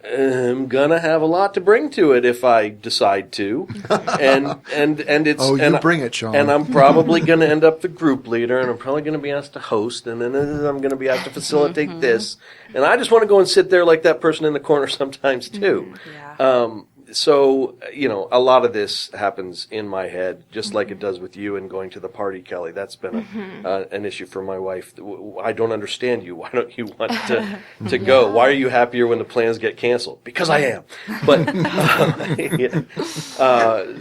I'm gonna have a lot to bring to it if I decide to, and it's bring it, Sean. And I'm probably gonna end up the group leader, and I'm probably gonna be asked to host, and then I'm gonna be asked to facilitate this, and I just want to go and sit there like that person in the corner sometimes too. So, a lot of this happens in my head, just like it does with you and going to the party, Kelly. That's been an issue for my wife. I don't understand you. Why don't you want to go? Why are you happier when the plans get canceled? Because I am. But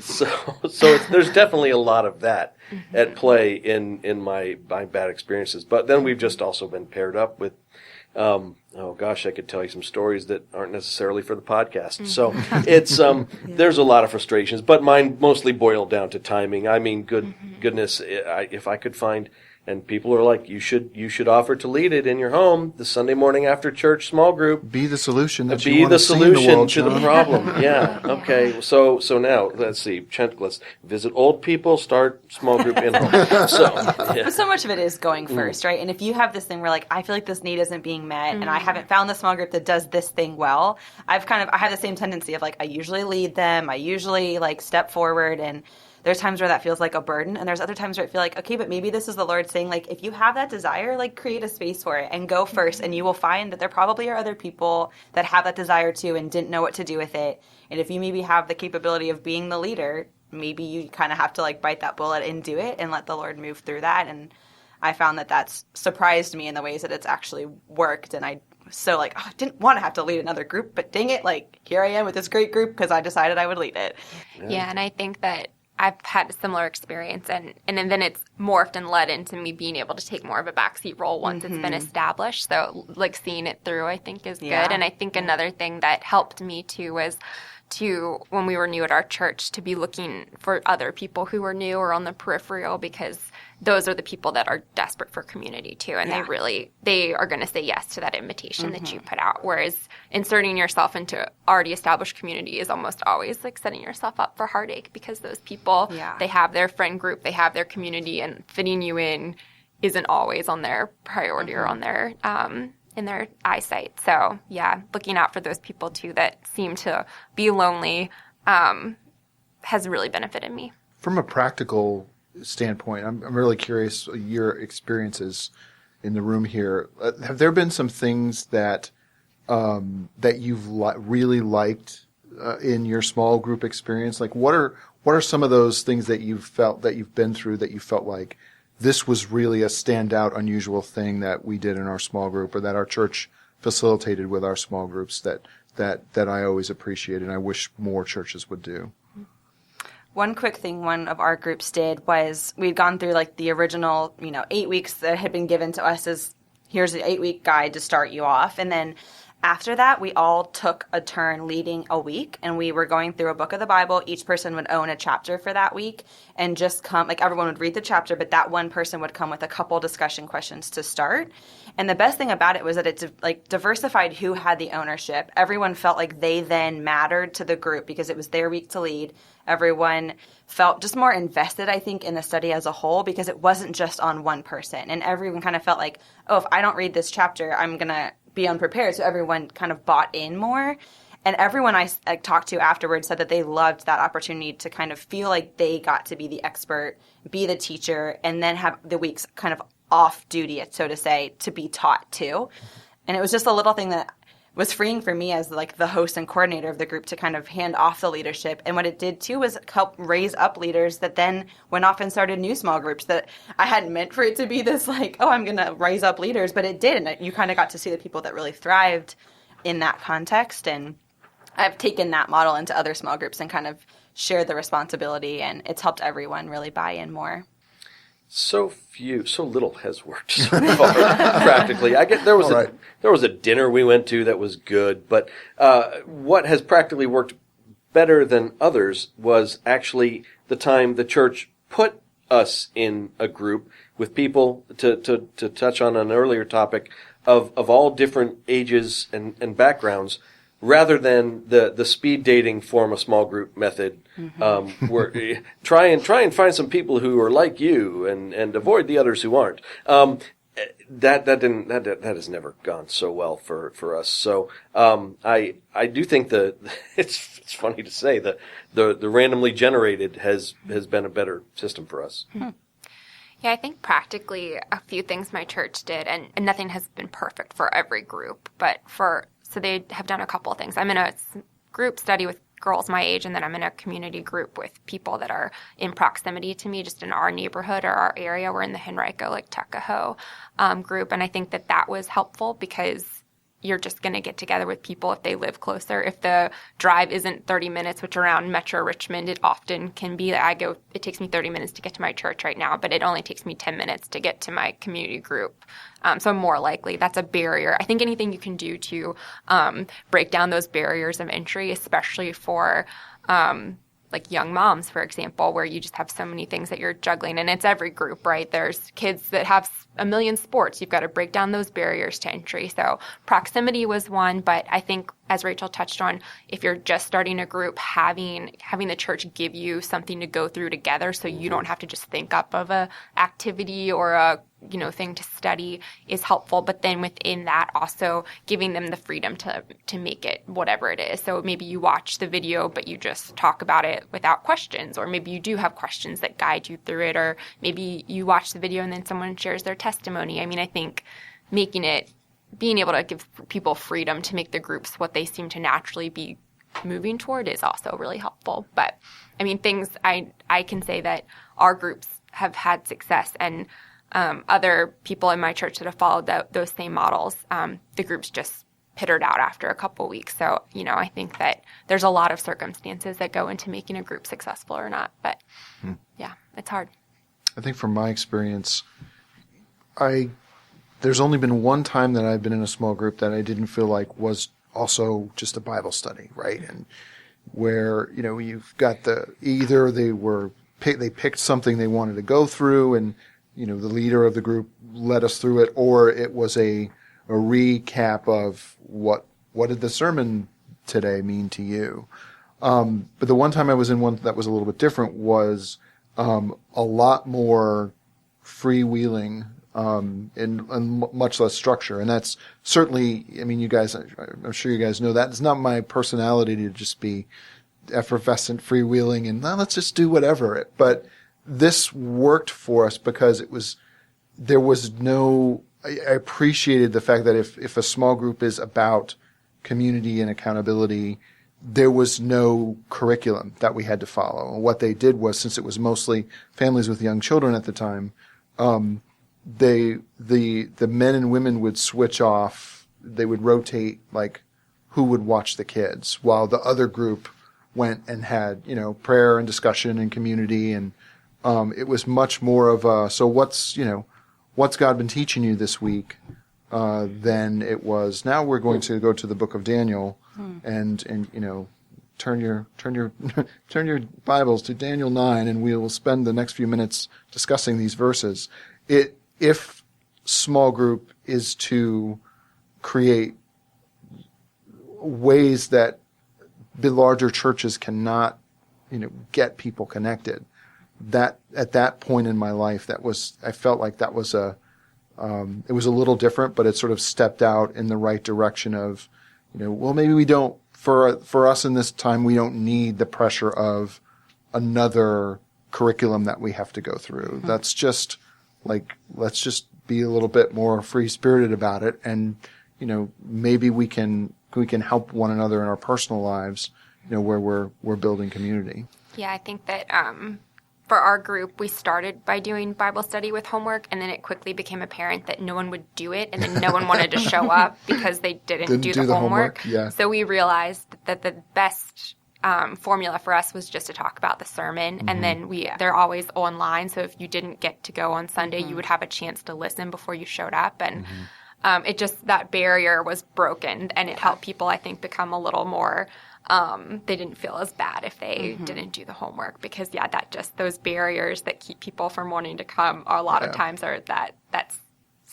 so there's definitely a lot of that at play in my bad experiences. But then we've just also been paired up with I could tell you some stories that aren't necessarily for the podcast. So it's there's a lot of frustrations, but mine mostly boiled down to timing. I mean, goodness, if I could find, and people are like, you should offer to lead it in your home the Sunday morning after church small group. Be the solution that be you want the to see in solution the world, to the problem. Yeah. Okay. So now let's see. Let's visit old people. Start small group in home. But so much of it is going first, right? And if you have this thing where like I feel like this need isn't being met, and I haven't found the small group that does this thing well, I have the same tendency of like I usually lead them. I usually like step forward, and there's times where that feels like a burden, and there's other times where I feel like, okay, but maybe this is the Lord saying, like, if you have that desire, like, create a space for it and go first, and you will find that there probably are other people that have that desire too and didn't know what to do with it. And if you maybe have the capability of being the leader, maybe you kind of have to, like, bite that bullet and do it and let the Lord move through that. And I found that that's surprised me in the ways that it's actually worked, and I didn't want to have to lead another group, but dang it, like, here I am with this great group because I decided I would lead it. Yeah, and I think that I've had a similar experience, and then it's morphed and led into me being able to take more of a backseat role once it's been established. So like seeing it through, I think, is good. And I think another thing that helped me too was when we were new at our church, to be looking for other people who were new or on the peripheral, because those are the people that are desperate for community too, and they are going to say yes to that invitation that you put out. Whereas inserting yourself into already established community is almost always like setting yourself up for heartache, because those people, they have their friend group, they have their community, and fitting you in isn't always on their priority or on their in their eyesight. So yeah, looking out for those people too that seem to be lonely has really benefited me. From a practical standpoint, I'm really curious your experiences in the room here. Have there been some things that that you've really liked in your small group experience? Like what are some of those things that you've felt that you've been through that you felt like this was really a standout, unusual thing that we did in our small group, or that our church facilitated with our small groups that I always appreciate and I wish more churches would do? One quick thing one of our groups did was we'd gone through like the original, 8 weeks that had been given to us as here's an 8-week guide to start you off. And then after that, we all took a turn leading a week, and we were going through a book of the Bible. Each person would own a chapter for that week and just come, like everyone would read the chapter, but that one person would come with a couple discussion questions to start. And the best thing about it was that it diversified who had the ownership. Everyone felt like they then mattered to the group because it was their week to lead. Everyone felt just more invested, I think, in the study as a whole, because it wasn't just on one person. And everyone kind of felt like, oh, if I don't read this chapter, I'm going to be unprepared. So everyone kind of bought in more. And everyone I talked to afterwards said that they loved that opportunity to kind of feel like they got to be the expert, be the teacher, and then have the weeks kind of off duty, so to say, to be taught too. And it was just a little thing that was freeing for me as like the host and coordinator of the group to kind of hand off the leadership. And what it did too was help raise up leaders that then went off and started new small groups that I hadn't meant for it to be this like, oh, I'm going to raise up leaders, but it did. And you kind of got to see the people that really thrived in that context. And I've taken that model into other small groups and kind of shared the responsibility, and it's helped everyone really buy in more. So little has worked so far, practically. There was a dinner we went to that was good, but what has practically worked better than others was actually the time the church put us in a group with people, to touch on an earlier topic, of all different ages and backgrounds, rather than the speed dating form a small group method, where try and find some people who are like you and avoid the others who aren't. That has never gone so well for us. So I do think that it's funny to say that the randomly generated has been a better system for us. Yeah, I think practically a few things my church did, and nothing has been perfect for every group, but so they have done a couple of things. I'm in a group study with girls my age, and then I'm in a community group with people that are in proximity to me, just in our neighborhood or our area. We're in the Henrico, like Tuckahoe group, and I think that was helpful because you're just going to get together with people if they live closer. If the drive isn't 30 minutes, which around Metro Richmond, it often can be. It takes me 30 minutes to get to my church right now, but it only takes me 10 minutes to get to my community group. So I'm more likely. That's a barrier. I think anything you can do to break down those barriers of entry, especially for like young moms, for example, where you just have so many things that you're juggling. And it's every group, right? There's kids that have a million sports. You've got to break down those barriers to entry. So proximity was one, but I think, as Rachel touched on, if you're just starting a group, having the church give you something to go through together so you don't have to just think up of a activity or a thing to study is helpful. But then within that, also giving them the freedom to make it whatever it is. So maybe you watch the video, but you just talk about it without questions, or maybe you do have questions that guide you through it, or maybe you watch the video and then someone shares their testimony. I mean, I think being able to give people freedom to make the groups what they seem to naturally be moving toward is also really helpful. But I mean, things I can say that our groups have had success, and other people in my church that have followed those same models, the groups just pittered out after a couple weeks. So, I think that there's a lot of circumstances that go into making a group successful or not. But yeah, it's hard. I think from my experience, there's only been one time that I've been in a small group that I didn't feel like was also just a Bible study, right? And where, you've got either they picked something they wanted to go through and, the leader of the group led us through it, or it was a recap of what did the sermon today mean to you. But the one time I was in one that was a little bit different was a lot more freewheeling and much less structure. And that's certainly, you guys, I'm sure you guys know that. It's not my personality to just be effervescent, freewheeling, and let's just do whatever. But this worked for us because I appreciated the fact that if a small group is about community and accountability, there was no curriculum that we had to follow. And what they did was, since it was mostly families with young children at the time, the men and women would switch off. They would rotate, like, who would watch the kids, while the other group went and had, prayer and discussion and community. And it was much more of so what's God been teaching you this week, than it was, now we're going to go to the book of Daniel and turn your turn your Bibles to Daniel 9, and we will spend the next few minutes discussing these verses. If small group is to create ways that the larger churches cannot, get people connected, that at that point in my life, I felt like that was it was a little different, but it sort of stepped out in the right direction of, well, maybe we don't, for us in this time, we don't need the pressure of another curriculum that we have to go through. Mm-hmm. That's just let's just be a little bit more free-spirited about it. And, maybe we can help one another in our personal lives, where we're building community. Yeah, I think that, for our group, we started by doing Bible study with homework, and then it quickly became apparent that no one would do it, and then no one wanted to show up because they didn't do the homework. Yeah. So we realized that the best formula for us was just to talk about the sermon, and then they're always online, so if you didn't get to go on Sunday, you would have a chance to listen before you showed up, and it just, that barrier was broken, and it helped people, I think, become a little more they didn't feel as bad if they didn't do the homework, because that just, those barriers that keep people from wanting to come a lot of times are that's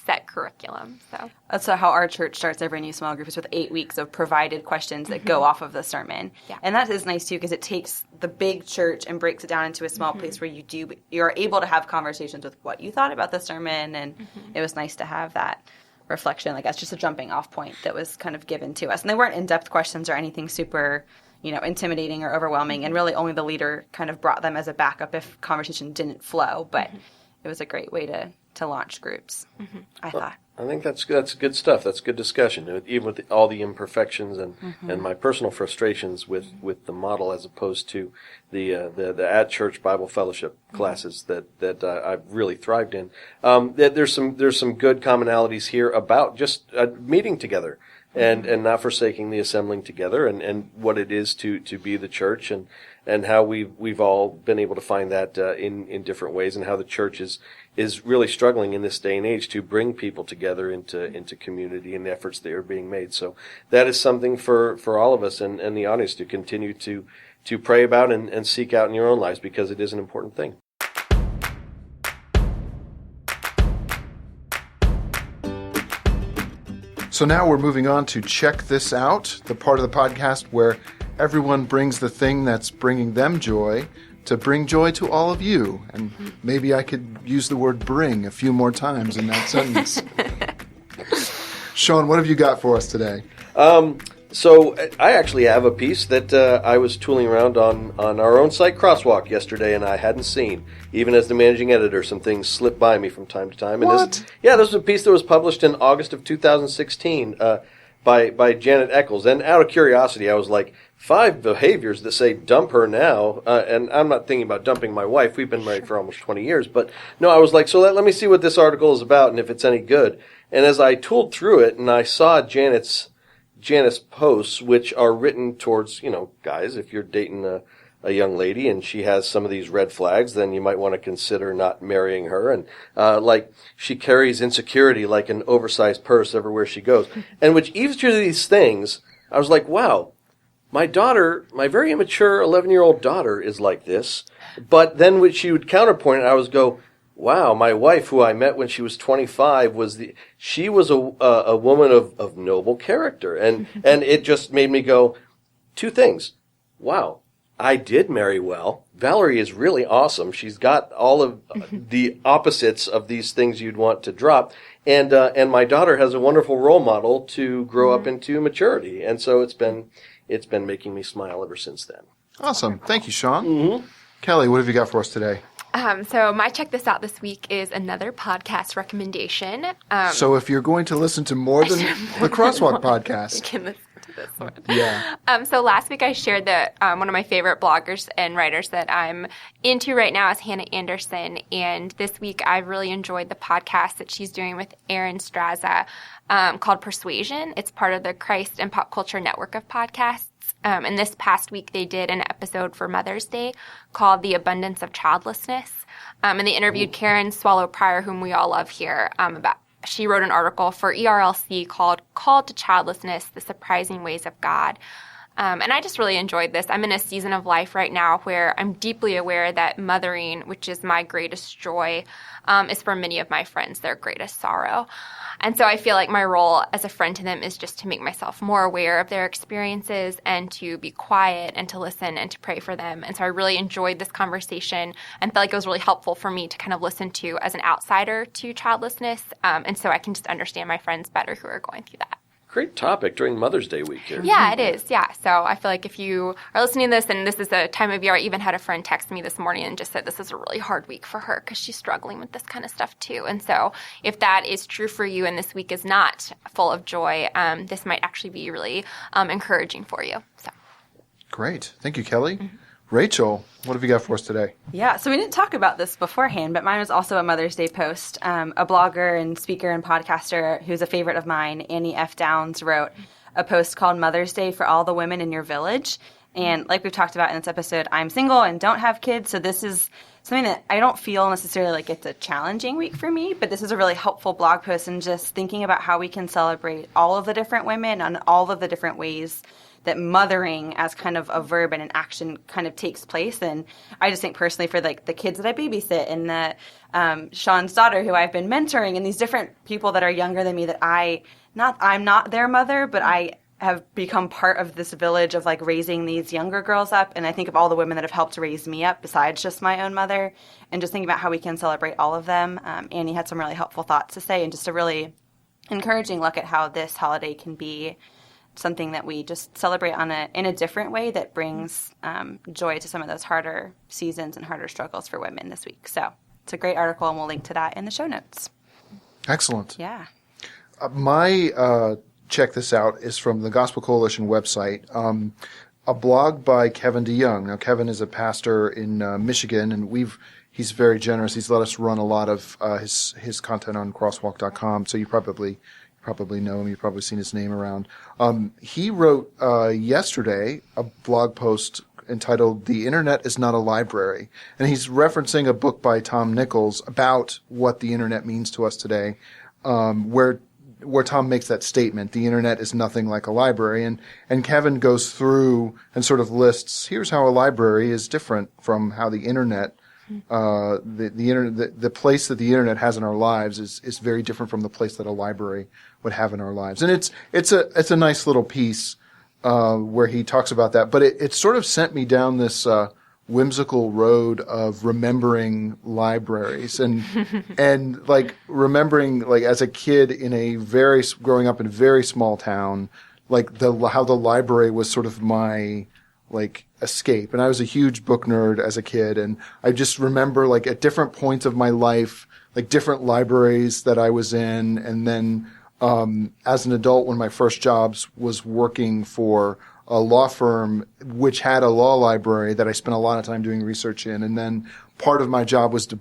set curriculum. So that's how our church starts every new small group, is with 8 weeks of provided questions that go off of the sermon. Yeah. And that is nice too, because it takes the big church and breaks it down into a small place where you're able to have conversations with what you thought about the sermon, and it was nice to have that reflection. Like, that's just a jumping off point that was kind of given to us. And they weren't in-depth questions or anything super, intimidating or overwhelming. And really only the leader kind of brought them as a backup if conversation didn't flow. But it was a great way to launch groups, I thought. I think that's good stuff. That's good discussion, even with all the imperfections and my personal frustrations with the model, as opposed to the at church Bible fellowship classes that I've really thrived in. There's some good commonalities here about just meeting together and not forsaking the assembling together, and what it is to be the church, and how we've all been able to find that in different ways, and how the church is really struggling in this day and age to bring people together into community and the efforts that are being made. So that is something for all of us and the audience to continue to pray about and seek out in your own lives, because it is an important thing. So now we're moving on to Check This Out, the part of the podcast where everyone brings the thing that's bringing them joy to bring joy to all of you. And maybe I could use the word bring a few more times in that sentence. Sean, what have you got for us today? So I actually have a piece that I was tooling around on our own site, Crosswalk, yesterday, and I hadn't seen. Even as the managing editor, some things slip by me from time to time. And what? This was a piece that was published in August of 2016 by Janet Eccles. And out of curiosity, I was like, 5 behaviors that say dump her now. And I'm not thinking about dumping my wife. We've been married for almost 20 years. But no, I was like, so let me see what this article is about and if it's any good. And as I tooled through it and I saw Janet's Janice posts, which are written towards, guys, if you're dating a young lady and she has some of these red flags, then you might want to consider not marrying her. And, she carries insecurity like an oversized purse everywhere she goes. And which each of these things, I was like, wow, my daughter, my very immature 11-year-old daughter is like this. But then when she would counterpoint it, I was go, wow, my wife, who I met when she was 25, she was a woman of noble character. And it just made me go, two things. Wow, I did marry well. Valerie is really awesome. She's got all of the opposites of these things you'd want to drop. And my daughter has a wonderful role model to grow up into maturity. And so it's been making me smile ever since then. Awesome. Thank you, Sean. Kelly, what have you got for us today? So my check this out this week is another podcast recommendation. So if you're going to listen to more than the Crosswalk podcast, you can listen to this one. Yeah. So last week I shared that one of my favorite bloggers and writers that I'm into right now is Hannah Anderson. And this week I've really enjoyed the podcast that she's doing with Aaron Straza called Persuasion. It's part of the Christ and Pop Culture Network of podcasts. And this past week, they did an episode for Mother's Day called The Abundance of Childlessness. And they interviewed Karen Swallow Pryor, whom we all love here, she wrote an article for ERLC called Called to Childlessness, The Surprising Ways of God. And I just really enjoyed this. I'm in a season of life right now where I'm deeply aware that mothering, which is my greatest joy, is for many of my friends their greatest sorrow. And so I feel like my role as a friend to them is just to make myself more aware of their experiences and to be quiet and to listen and to pray for them. And so I really enjoyed this conversation and felt like it was really helpful for me to kind of listen to as an outsider to childlessness. And so I can just understand my friends better who are going through that. Great topic during Mother's Day week here. Yeah, it is. Yeah. So I feel like if you are listening to this, and this is a time of year, I even had a friend text me this morning and just said this is a really hard week for her because she's struggling with this kind of stuff too. And so if that is true for you and this week is not full of joy, this might actually be really encouraging for you. So. Great. Thank you, Kelly. Rachel, what have you got for us today? Yeah, so we didn't talk about this beforehand, but mine was also a Mother's Day post. A blogger and speaker and podcaster who's a favorite of mine, Annie F. Downs, wrote a post called Mother's Day for All the Women in Your Village. And like we've talked about in this episode, I'm single and don't have kids, so this is something that I don't feel necessarily like it's a challenging week for me, but this is a really helpful blog post and just thinking about how we can celebrate all of the different women and all of the different ways that mothering as kind of a verb and an action kind of takes place. And I just think personally for like the kids that I babysit and that Sean's daughter who I've been mentoring and these different people that are younger than me that I'm not their mother, but I have become part of this village of like raising these younger girls up. And I think of all the women that have helped raise me up besides just my own mother and just thinking about how we can celebrate all of them. Annie had some really helpful thoughts to say and just a really encouraging look at how this holiday can be something that we just celebrate in a different way that brings joy to some of those harder seasons and harder struggles for women this week. So it's a great article, and we'll link to that in the show notes. Excellent. Yeah. My check this out is from the Gospel Coalition website, a blog by Kevin DeYoung. Now, Kevin is a pastor in Michigan, and he's very generous. He's let us run a lot of his content on crosswalk.com, so you probably know him. You've probably seen his name around. He wrote yesterday a blog post entitled "The Internet is Not a Library," and he's referencing a book by Tom Nichols about what the internet means to us today, where Tom makes that statement, the internet is nothing like a library, and Kevin goes through and sort of lists, here's how a library is different from how the internet the place that the internet has in our lives is very different from the place that a library would have in our lives. And it's a nice little piece where he talks about that. But it sort of sent me down this whimsical road of remembering libraries and like remembering like as a kid growing up in a very small town, like how the library was sort of my like escape. And I was a huge book nerd as a kid, and I just remember like at different points of my life, like different libraries that I was in. And then as an adult, one of my first jobs was working for a law firm which had a law library that I spent a lot of time doing research in. And then part of my job was to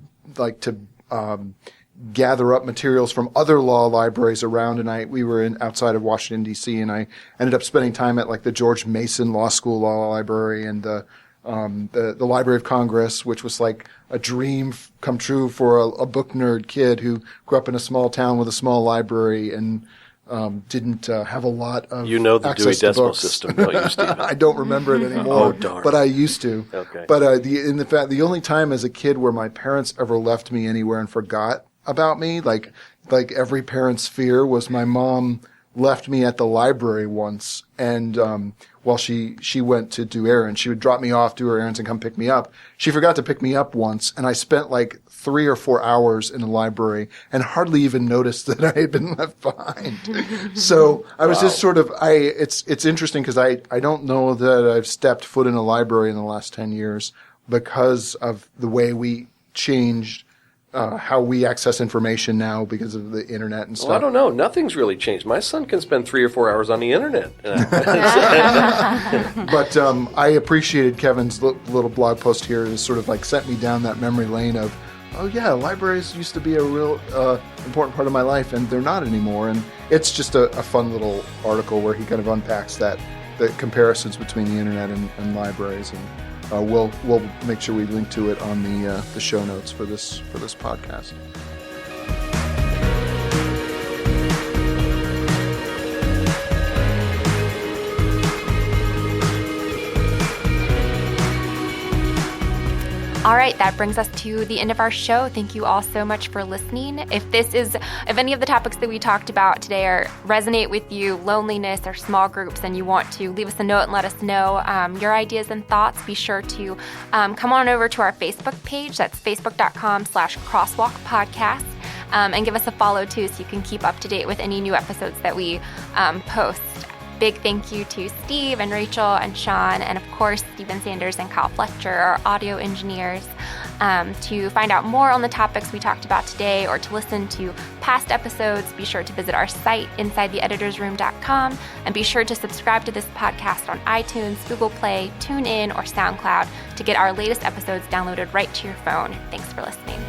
gather up materials from other law libraries around. And we were outside of Washington, D.C., and I ended up spending time at like the George Mason Law School Law Library and the Library of Congress, which was like a dream come true for a book nerd kid who grew up in a small town with a small library and didn't have a lot of the Dewey Decimal System, don't you, Stephen? I don't remember it anymore. Oh, darn. But I used to. Okay. But the only time as a kid where my parents ever left me anywhere and forgot about me, like every parent's fear, was my mom left me at the library once, and while she went to do errands, she would drop me off, do her errands, and come pick me up. She forgot to pick me up once, and I spent like 3 or 4 hours in the library and hardly even noticed that I had been left behind. So I was just sort of, it's interesting because I don't know that I've stepped foot in a library in the last 10 years because of the way we changed how we access information now because of the internet and stuff. Well, I don't know. Nothing's really changed. My son can spend 3 or 4 hours on the internet. But I appreciated Kevin's little blog post here. It sort of like sent me down that memory lane of, oh yeah, libraries used to be a real important part of my life, and they're not anymore. And it's just a fun little article where he kind of unpacks the comparisons between the internet and libraries. And we'll make sure we link to it on the show notes for this podcast. All right, that brings us to the end of our show. Thank you all so much for listening. If any of the topics that we talked about today resonate with you, loneliness or small groups, and you want to leave us a note and let us know your ideas and thoughts, be sure to come on over to our Facebook page. That's facebook.com/crosswalkpodcast. And give us a follow too so you can keep up to date with any new episodes that we post. Big thank you to Steve and Rachel and Sean, and of course Stephen Sanders and Kyle Fletcher, our audio engineers. To find out more on the topics we talked about today or to listen to past episodes, be sure to visit our site, insidetheeditorsroom.com, and be sure to subscribe to this podcast on iTunes, Google Play, TuneIn, or SoundCloud to get our latest episodes downloaded right to your phone. Thanks for listening.